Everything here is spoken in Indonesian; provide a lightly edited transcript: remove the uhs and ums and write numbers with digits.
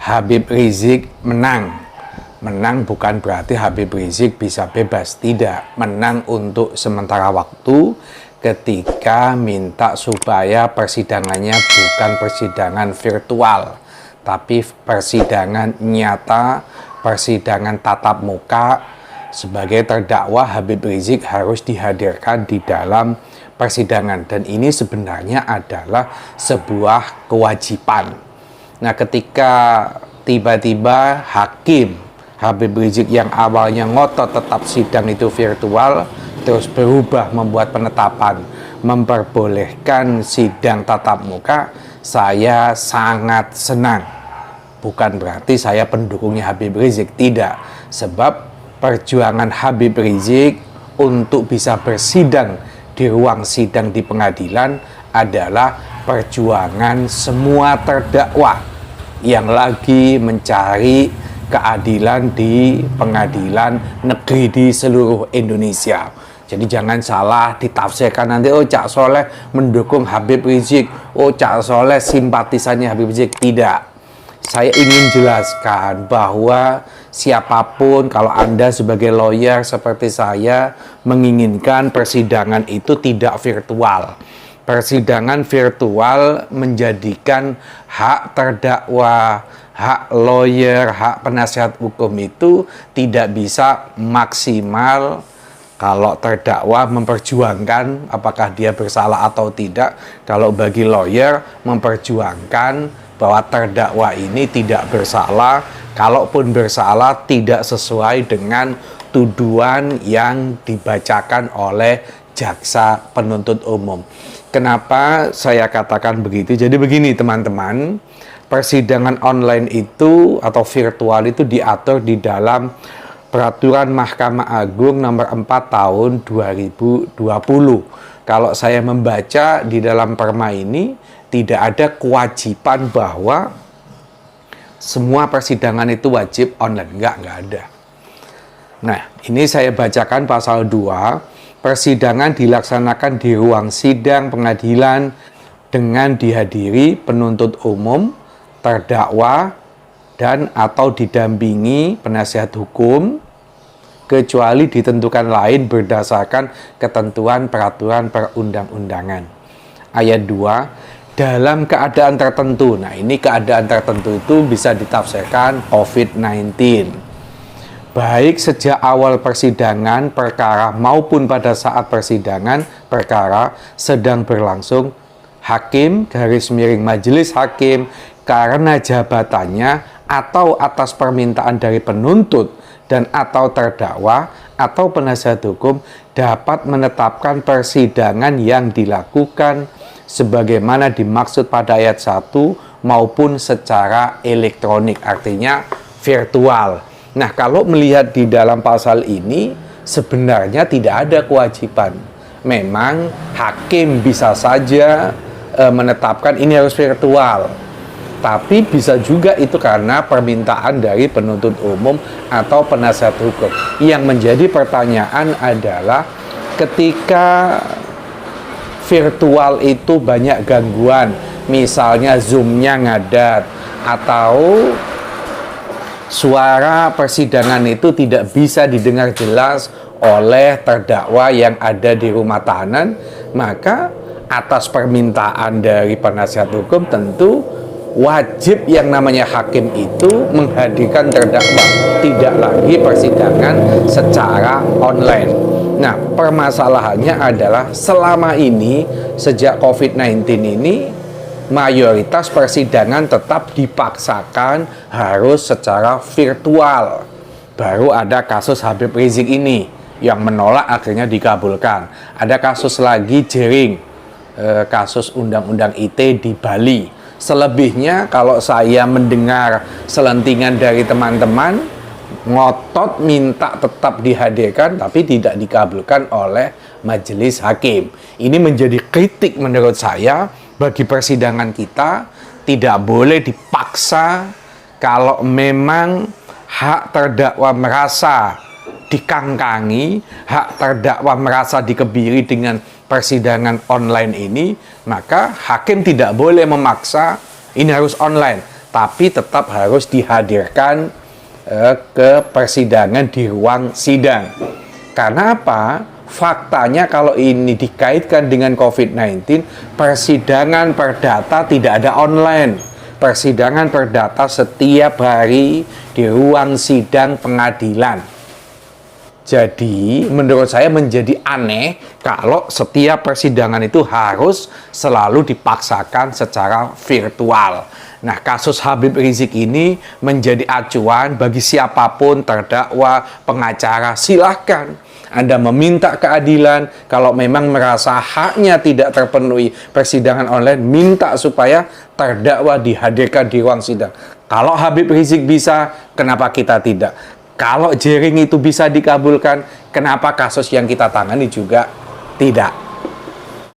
Habib Rizik menang. Menang bukan berarti Habib Rizik bisa bebas, tidak. Menang untuk sementara waktu ketika minta supaya persidangannya bukan persidangan virtual, tapi persidangan nyata, persidangan tatap muka. Sebagai terdakwa, Habib Rizik harus dihadirkan di dalam persidangan, dan ini sebenarnya adalah sebuah kewajiban. Nah, ketika tiba-tiba hakim Habib Rizik yang awalnya ngotot tetap sidang itu virtual, terus berubah membuat penetapan memperbolehkan sidang tatap muka, saya sangat senang. Bukan berarti saya pendukungnya Habib Rizik, tidak. Sebab perjuangan Habib Rizik untuk bisa bersidang di ruang sidang di pengadilan adalah perjuangan semua terdakwa yang lagi mencari keadilan di pengadilan negeri di seluruh Indonesia. Jadi jangan salah ditafsirkan nanti, oh Cak Soleh mendukung Habib Rizik, oh Cak Soleh simpatisannya Habib Rizik. Tidak. Saya ingin jelaskan bahwa siapapun, kalau Anda sebagai lawyer seperti saya menginginkan persidangan itu tidak virtual. Persidangan virtual menjadikan hak terdakwa, hak lawyer, hak penasihat hukum itu tidak bisa maksimal kalau terdakwa memperjuangkan apakah dia bersalah atau tidak. Kalau bagi lawyer memperjuangkan bahwa terdakwa ini tidak bersalah, kalaupun bersalah tidak sesuai dengan tuduhan yang dibacakan oleh jaksa penuntut umum. Kenapa saya katakan begitu? Jadi begini teman-teman, persidangan online itu atau virtual itu diatur di dalam Peraturan Mahkamah Agung nomor 4 tahun 2020. Kalau saya membaca di dalam perma ini, tidak ada kewajiban bahwa semua persidangan itu wajib online. Enggak ada. Nah, ini saya bacakan pasal 2. Persidangan dilaksanakan di ruang sidang pengadilan dengan dihadiri penuntut umum, terdakwa, dan atau didampingi penasihat hukum, kecuali ditentukan lain berdasarkan ketentuan peraturan perundang-undangan. Ayat 2, dalam keadaan tertentu. Nah, ini keadaan tertentu itu bisa ditafsirkan COVID-19. Baik sejak awal persidangan perkara maupun pada saat persidangan perkara sedang berlangsung, hakim /majelis hakim karena jabatannya atau atas permintaan dari penuntut dan atau terdakwa atau penasihat hukum dapat menetapkan persidangan yang dilakukan sebagaimana dimaksud pada ayat 1 maupun secara elektronik, artinya virtual. Nah, kalau melihat di dalam pasal ini sebenarnya tidak ada kewajiban. Memang hakim bisa saja menetapkan ini harus virtual. Tapi bisa juga itu karena permintaan dari penuntut umum atau penasihat hukum. Yang menjadi pertanyaan adalah ketika virtual itu banyak gangguan, misalnya Zoom-nya ngadat atau suara persidangan itu tidak bisa didengar jelas oleh terdakwa yang ada di rumah tahanan, maka atas permintaan dari penasihat hukum tentu wajib yang namanya hakim itu menghadirkan terdakwa, tidak lagi persidangan secara online. Nah, permasalahannya adalah selama ini sejak COVID-19 ini mayoritas persidangan tetap dipaksakan harus secara virtual. Baru ada kasus Habib Rizik ini yang menolak akhirnya dikabulkan. Ada kasus lagi Jering, kasus Undang-Undang ITE di Bali. Selebihnya kalau saya mendengar selentingan dari teman-teman ngotot minta tetap dihadirkan tapi tidak dikabulkan oleh majelis hakim. Ini menjadi kritik menurut saya. Bagi persidangan kita tidak boleh dipaksa. Kalau memang hak terdakwa merasa dikangkangi, hak terdakwa merasa dikebiri dengan persidangan online ini, maka hakim tidak boleh memaksa ini harus online. tapi tetap harus dihadirkan ke persidangan di ruang sidang. Karena apa? Faktanya kalau ini dikaitkan dengan COVID-19, persidangan perdata tidak ada online. Persidangan perdata setiap hari di ruang sidang pengadilan. Jadi, menurut saya menjadi aneh kalau setiap persidangan itu harus selalu dipaksakan secara virtual. Nah, kasus Habib Rizik ini menjadi acuan bagi siapapun terdakwa, pengacara, silahkan Anda meminta keadilan. Kalau memang merasa haknya tidak terpenuhi persidangan online, minta supaya terdakwa dihadirkan di ruang sidang. Kalau Habib Rizik bisa, kenapa kita tidak? Kalau Jering itu bisa dikabulkan, kenapa kasus yang kita tangani juga tidak?